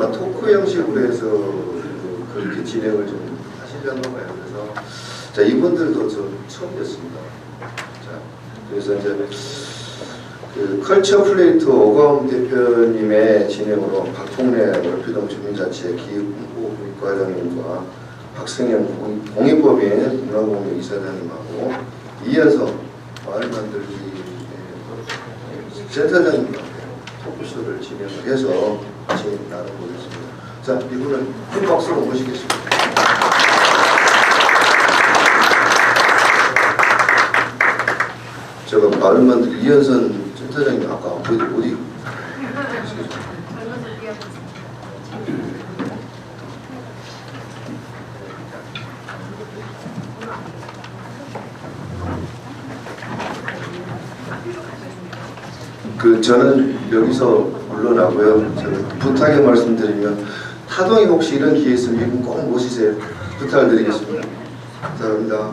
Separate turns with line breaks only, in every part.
아마 토크 형식으로 해서 그렇게 진행을 좀 하시려나 봐요. 그래서 자, 이분들도 저 처음이었습니다. 자, 그래서 이제 그 컬처 플레이트 오광 대표님의 진행으로 박통래 월피동 주민자치 기획과장님과 박승현 공익법인 문화공유 이사장님하고 이어서 마을 만들기 센터장님과 토크쇼를 진행을 해서 같이 나눠보겠습니다. 자, 이분을 큰 박수로 모시겠습니다. 제가 마을 만들기 이현선 센터장님 아까 어디 저는 여기서 물러나고요. 저는 부탁의 말씀드리면 타동이 혹시 이런 기회 있으면 이분 꼭 모시세요. 부탁을 드리겠습니다. 감사합니다.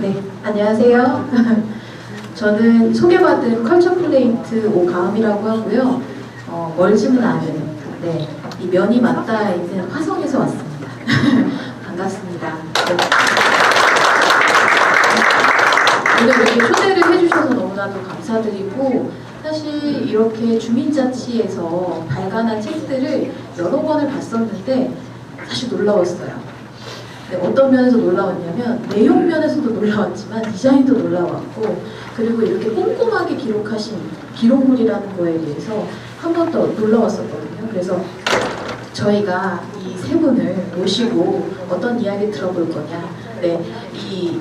네, 안녕하세요. 저는 소개받은 컬처 플레이트 오가음이라고 하고요. 멀지는 않은 이 면이 맞닿아 있는 화성에서 왔습니다. 반갑습니다. 네. 오늘 이렇게 초대를 해주셔서 너무나도 감사드리고, 사실 이렇게 주민자치에서 발간한 책들을 여러 권을 봤었는데 사실 놀라웠어요. 네, 어떤 면에서 놀라웠냐면 내용 면에서도 놀라웠지만 디자인도 놀라웠고, 그리고 이렇게 꼼꼼하게 기록하신 기록물이라는 거에 대해서 한 번 더 놀라웠었거든요. 그래서 저희가 이 세 분을 모시고 어떤 이야기 들어볼 거냐. 네, 이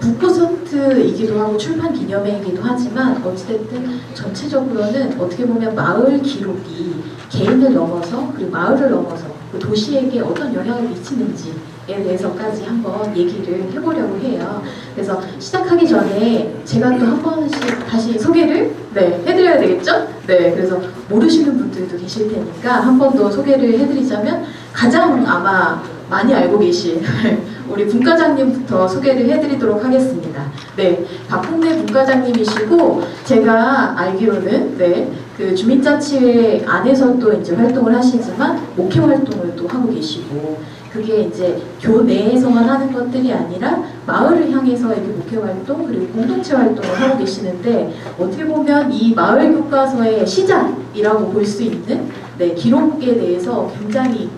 북포선트이기도 하고 출판 기념회이기도 하지만 어찌됐든 전체적으로는 어떻게 보면 마을 기록이 개인을 넘어서 그리고 마을을 넘어서 그 도시에게 어떤 영향을 미치는지에 대해서까지 한번 얘기를 해보려고 해요. 그래서 시작하기 전에 제가 또 한 번씩 다시 소개를 해드려야 되겠죠? 네, 그래서 모르시는 분들도 계실 테니까 한 번 더 소개를 해드리자면 가장 아마 많이 알고 계신 우리 분과장님부터 소개를 해드리도록 하겠습니다. 네, 박홍래 분과장님이시고 제가 알기로는 그 주민자치회 안에서 또 이제 활동을 하시지만 목회 활동을 또 하고 계시고, 그게 이제 교내에서만 하는 것들이 아니라 마을을 향해서 이렇게 목회 활동 그리고 공동체 활동을 하고 계시는데, 어떻게 보면 이 마을 교과서의 시작이라고 볼 수 있는 기록에 대해서 굉장히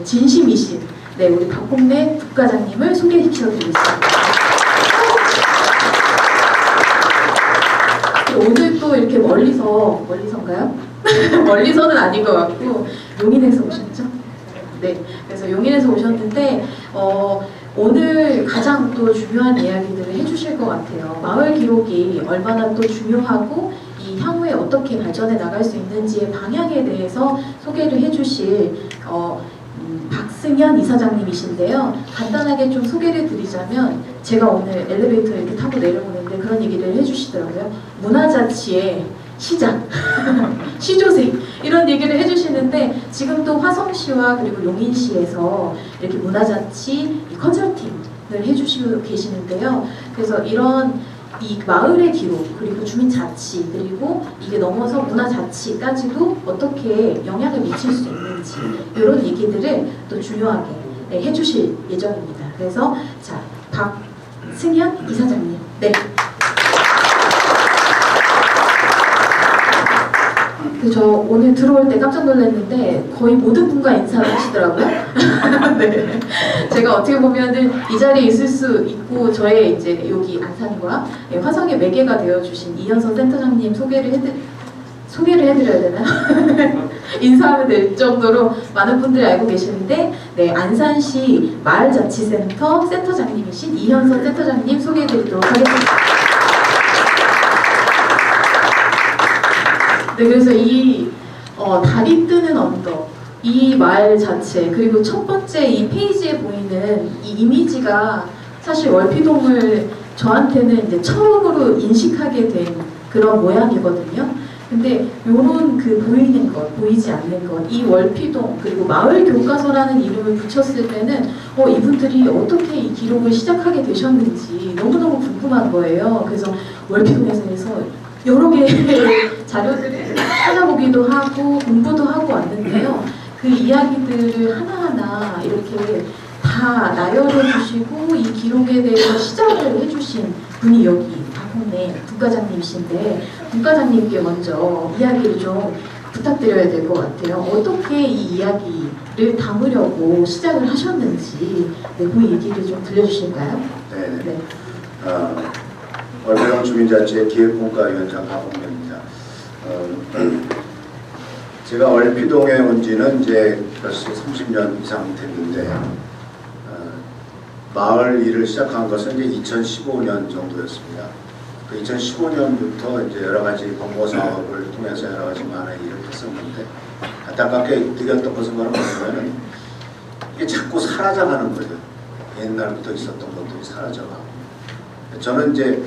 진심이신 우리 박홍래 국과장님을 소개시켜드리겠습니다. 오늘 또 이렇게 멀리서인가요? 멀리서는 아닌 것 같고 용인에서 오셨죠? 네, 그래서 용인에서 오셨는데 오늘 가장 또 중요한 이야기들을 해주실 것 같아요. 마을 기록이 얼마나 또 중요하고 이 향후에 어떻게 발전해 나갈 수 있는지의 방향에 대해서 소개를 해주실 박승현 이사장님이신데요. 간단하게 좀 소개를 드리자면, 제가 오늘 엘리베이터 이렇게 타고 내려오는데 그런 얘기를 해주시더라고요. 문화자치의 시작, 시조생 이런 얘기를 해주시는데, 지금도 화성시와 그리고 용인시에서 이렇게 문화자치 컨설팅을 해주시고 계시는데요. 그래서 이런 이 마을의 기록 그리고 주민자치 그리고 이게 넘어서 문화자치까지도 어떻게 영향을 미칠 수 있는지 이런 얘기들을 또 중요하게 해주실 예정입니다. 그래서 자, 박승현 이사장님. 네. 저 오늘 들어올 때 깜짝 놀랐는데 거의 모든 분과 인사를 하시더라고요. 네. 제가 어떻게 보면은 이 자리에 있을 수 있고 저의 이제 여기 안산과 화성의 매개가 되어주신 이현선 센터장님 소개를 해드려야 되나요? 인사하면 될 정도로 많은 분들이 알고 계시는데, 안산시 마을자치센터 센터장님이신 이현선 센터장님 소개해드리도록 하겠습니다. 네, 그래서 이 달이 뜨는 언덕, 이 말 자체, 그리고 첫 번째 이 페이지에 보이는 이 이미지가 사실 월피동을 저한테는 이제 처음으로 인식하게 된 그런 모양이거든요. 근데 요런 그 보이는 것, 보이지 않는 것, 이 월피동 그리고 마을 교과서라는 이름을 붙였을 때는 이분들이 어떻게 이 기록을 시작하게 되셨는지 너무너무 궁금한 거예요. 그래서 월피동에서 여러 개의 자료들을 찾아보기도 하고 공부도 하고 왔는데요. 그 이야기들을 하나하나 이렇게 다 나열해 주시고 이 기록에 대해서 시작을 해주신 분이 여기 박홍래 분과장님이신데, 분과장님께 먼저 이야기를 좀 부탁드려야 될 것 같아요. 어떻게 이 이야기를 담으려고 시작을 하셨는지, 네, 그 얘기를 좀 들려주실까요?
네네.
네.
월배동 주민자치회 기획분과위원장 박홍래입니다. 제가 월피동에 온 지는 이제 벌써 30년 이상 됐는데, 마을 일을 시작한 것은 이제 2015년 정도였습니다. 그 2015년부터 이제 여러 가지 공모 사업을 통해서 여러 가지 많은 일을 했었는데, 안타깝게 느꼈던 것은 뭐냐면 이게 자꾸 사라져가는 거예요. 옛날부터 있었던 것들이 사라져가고. 저는 이제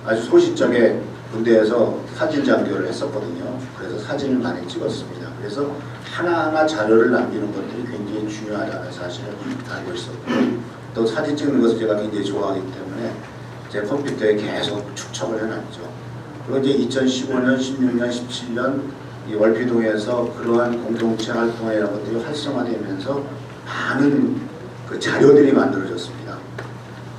아주 소시적에 군대에서 사진 장교를 했었거든요. 그래서 사진을 많이 찍었습니다. 그래서 하나하나 자료를 남기는 것들이 굉장히 중요하다는 사실을 알고 있었고, 또 사진 찍는 것을 제가 굉장히 좋아하기 때문에 제 컴퓨터에 계속 축적을 해놨죠. 그리고 이제 2015년, 16년, 17년 이 월피동에서 그러한 공동체 활동이라는 것들이 활성화되면서 많은 그 자료들이 만들어졌습니다.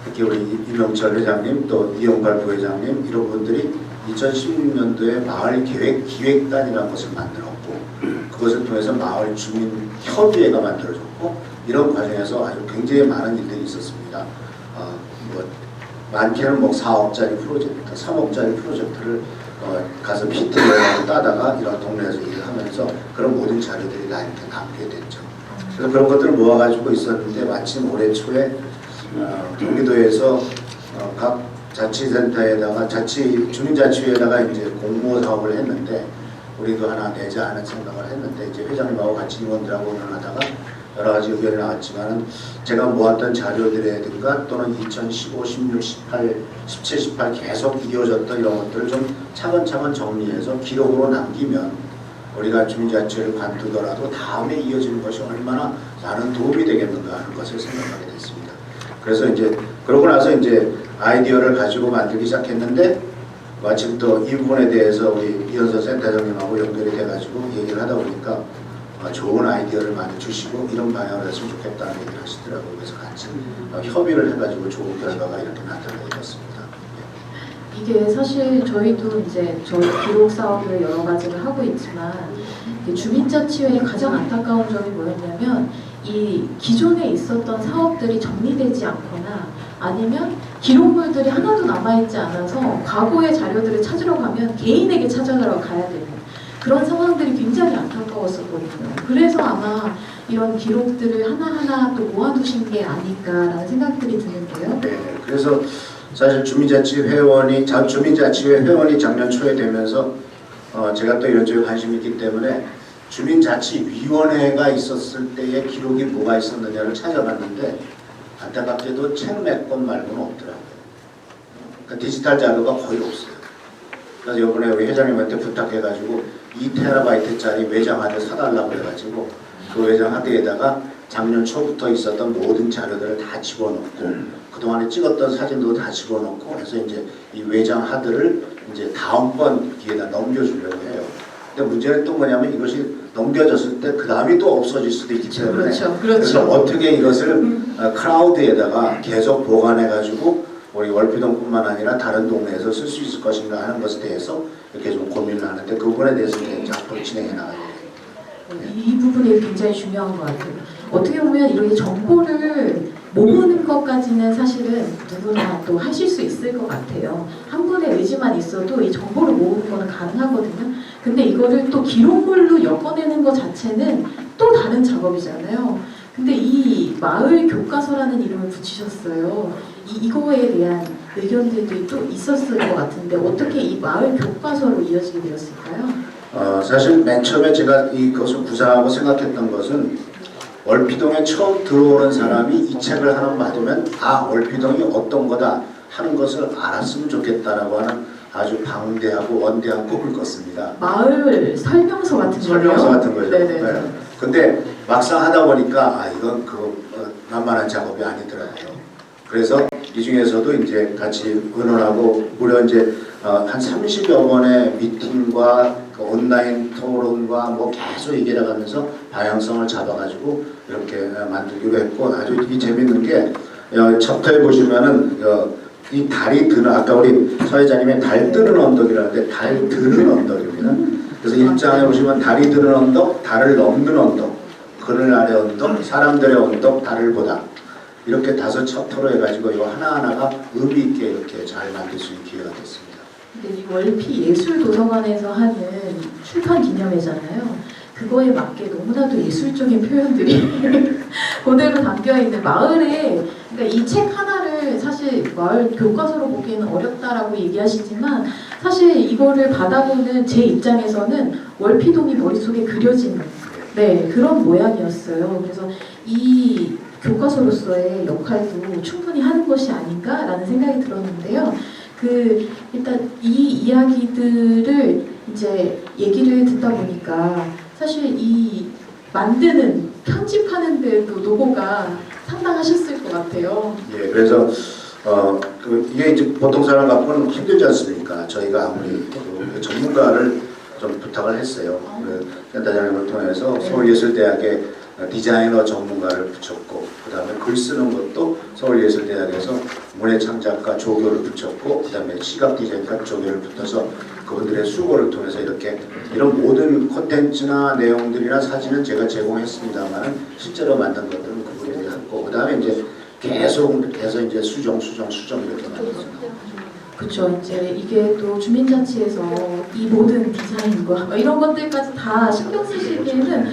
특히 우리 이명철 회장님, 또 이영발 부회장님 이런 분들이 2016년도에 마을 기획단이라는 것을 만들었고, 그것을 통해서 마을 주민 협의회가 만들어졌고, 이런 과정에서 아주 굉장히 많은 일들이 있었습니다. 많게는 4억짜리 프로젝트, 3억짜리 프로젝트를 가서 피트를 따다가 이런 동네에서 일을 하면서 그런 모든 자료들이 다 이렇게 남게 됐죠. 그래서 그런 것들을 모아가지고 있었는데, 마침 올해 초에 경기도에서 각 자치센터에다가 주민자치회에다가 이제 공모 사업을 했는데, 우리도 하나 내자 하는 생각을 했는데, 이제 회장님하고 같이 임원들하고 논하다가 여러 가지 의견이 나왔지만은, 제가 모았던 자료들이라든가 또는 2015, 16, 18, 17, 18 계속 이어졌던 이런 것들을 좀 차근차근 정리해서 기록으로 남기면 우리가 주민자치회를 관두더라도 다음에 이어지는 것이 얼마나 많은 도움이 되겠는가 하는 것을 생각하게 됐습니다. 그래서 이제 그러고 나서 이제 아이디어를 가지고 만들기 시작했는데, 마침 또 이 부분에 대해서 우리 이현서 센터장님하고 연결이 돼가지고 얘기를 하다 보니까 좋은 아이디어를 많이 주시고 이런 방향으로 했으면 좋겠다는 얘기를 하시더라고요. 그래서 같이 협의를 해가지고 좋은 결과가 이렇게 나타나게 됐습니다.
이게 사실 저희도 이제 저희 기록 사업을 여러 가지를 하고 있지만, 주민자치회의 가장 안타까운 점이 뭐였냐면, 이 기존에 있었던 사업들이 정리되지 않거나 아니면 기록물들이 하나도 남아있지 않아서 과거의 자료들을 찾으러 가면 개인에게 찾아가러 가야 되는 그런 상황들이 굉장히 안타까웠었거든요. 그래서 아마 이런 기록들을 하나하나 또 모아두신 게 아닐까라는 생각들이 드는데요.
네, 그래서 사실 주민자치회 회원이 작년 초에 되면서 제가 또 이런 쪽에 관심이 있기 때문에 주민자치위원회가 있었을 때의 기록이 뭐가 있었느냐를 찾아봤는데, 안타깝게도 책 몇 권 말고는 없더라고요. 그러니까 디지털 자료가 거의 없어요. 그래서 이번에 우리 회장님한테 부탁해가지고 2TB짜리 외장하드 사달라고 해가지고 그 외장하드에다가 작년 초부터 있었던 모든 자료들을 다 집어넣고, 그동안에 찍었던 사진도 다 집어넣고 해서 이제 이 외장하드를 이제 다음번 기회에다 넘겨주려고 해요. 근데 문제는 또 뭐냐면, 이것이 넘겨졌을 때 그 다음이 또 없어질 수도 있기 때문에,
그렇죠.
그래서 어떻게 이것을 클라우드에다가 계속 보관해가지고 우리 월피동뿐만 아니라 다른 동네에서 쓸 수 있을 것인가 하는 것에 대해서 이렇게 좀 고민을 하는데, 그 부분에 대해서 이제 앞으로 진행해 나가야 돼요.
이 부분이 굉장히 중요한 것 같아요. 어떻게 보면 이렇게 정보를 모으는 것까지는 사실은 누구나 또 하실 수 있을 것 같아요. 한 분의 의지만 있어도 이 정보를 모으는 거는 가능하거든요. 근데 이거를 또 기록물로 엮어내는 것 자체는 또 다른 작업이잖아요. 근데 이 마을 교과서라는 이름을 붙이셨어요. 이거에 대한 의견들도 또 있었을 것 같은데, 어떻게 이 마을 교과서로 이어지게 되었을까요?
사실 맨 처음에 제가 이것을 구상하고 생각했던 것은, 월피동에 처음 들어오는 사람이 이 책을 하나 받으면 월피동이 어떤 거다 하는 것을 알았으면 좋겠다라고 하는 아주 방대하고 원대한 꿈을 꿨습니다.
마을 설명서 같은 거예요?
설명서 같은 거죠.
네네.
네. 근데 막상 하다 보니까 이건 만만한 작업이 아니더라고요. 그래서 이 중에서도 이제 같이 의논하고 무려 이제 한 30여 번의 미팅과 온라인 토론과 뭐 계속 얘기를 하면서 방향성을 잡아가지고 이렇게 만들기로 했고, 아주 이 재밌는 게 챕터에 보시면은 이 달이 드는, 아까 우리 서 회장님의 달 뜨는 언덕이라는데 달 드는 언덕입니다. 그래서 1장에 보시면 달이 드는 언덕, 달을 넘는 언덕, 그늘 아래 언덕, 사람들의 언덕, 달을 보다, 이렇게 5 챕터로 해가지고 이거 하나하나가 의미 있게 이렇게 잘 만들 수 있는 기회가 됐습니다.
근데 이 월피 예술도서관에서 하는 출판 기념회잖아요. 그거에 맞게 너무나도 예술적인 표현들이 그대로 담겨있는 마을에, 그러니까 이 책 하나를 사실 마을 교과서로 보기에는 어렵다라고 얘기하시지만, 사실 이거를 받아보는 제 입장에서는 월피동이 머릿속에 그려지는 그런 모양이었어요. 그래서 이 교과서로서의 역할도 충분히 하는 것이 아닌가라는 생각이 들었는데요. 일단 이 이야기들을 이제 얘기를 듣다 보니까 사실 이 만드는, 편집하는 데도 노고가 상당하셨을 것 같아요.
예, 그래서 이게 이제 보통 사람 갖고는 힘들지 않습니까? 저희가 아무리 전문가를 좀 부탁을 했어요. 센터장님을 통해서 서울예술대학에 디자이너 전문가를 붙였고, 그 다음에 글 쓰는 것도 서울예술대학에서 문해창작가 조교를 붙였고, 그 다음에 시각디자인과 조교를 붙여서 그분들의 수고를 통해서 이런 모든 콘텐츠나 내용들이나 사진은 제가 제공했습니다만 실제로 만든 것들은 그분들이 했고, 그 다음에 이제 계속 이제 수정 이렇게 만들었습니다.
그렇죠. 이제 이게 또 주민자치에서 이 모든 디자인과 이런 것들까지 다 신경 쓰시기에는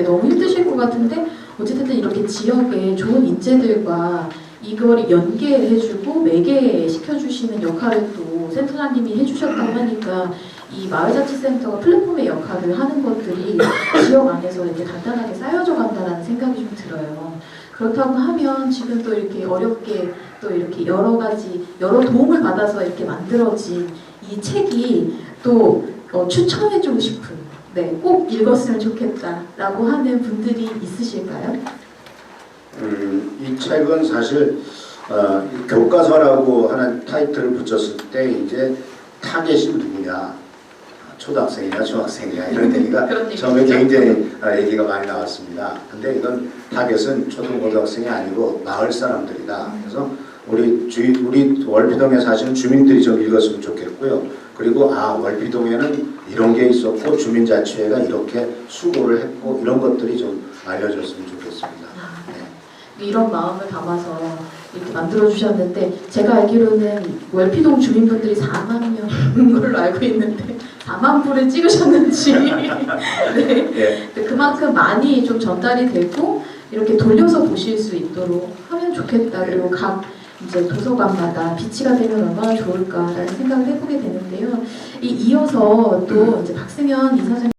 너무 힘드실 것 같은데, 어쨌든 이렇게 지역의 좋은 인재들과 이걸 연계해주고 매개시켜주시는 역할을 또 센터장님이 해주셨다고 하니까, 이 마을자치센터가 플랫폼의 역할을 하는 것들이 지역 안에서 이렇게 단단하게 쌓여져 간다는 생각이 좀 들어요. 그렇다고 하면 지금 또 이렇게 어렵게 또 이렇게 여러 도움을 받아서 이렇게 만들어진 이 책이 또 추천해주고 싶은, 꼭 읽었으면 좋겠다라고 하는 분들이 있으실까요?
이 책은 사실 교과서라고 하는 타이틀을 붙였을 때 이제 타겟이 누구냐, 초등학생이냐 중학생이냐 이런 얘기가 처음에 굉장히 얘기가 많이 나왔습니다. 근데 이건 타겟은 초등고등학생이 아니고 마을 사람들이다. 그래서 우리 월피동에 사시는 주민들이 좀 읽었으면 좋겠고요. 그리고 월피동에는 이런 게 있었고 주민자치회가 이렇게 수고를 했고 이런 것들이 좀 알려졌으면 좋겠습니다.
이런 마음을 담아서 이렇게 만들어주셨는데, 제가 알기로는 월피동 주민분들이 4만 명인 걸로 알고 있는데 4만 부를 찍으셨는지 그만큼 많이 좀 전달이 되고 이렇게 돌려서 보실 수 있도록 하면 좋겠다. 그리고 각 이제 도서관마다 비치가 되면 얼마나 좋을까라는 생각을 해보게 되는데요. 이어서 또 이제 박승현 이사장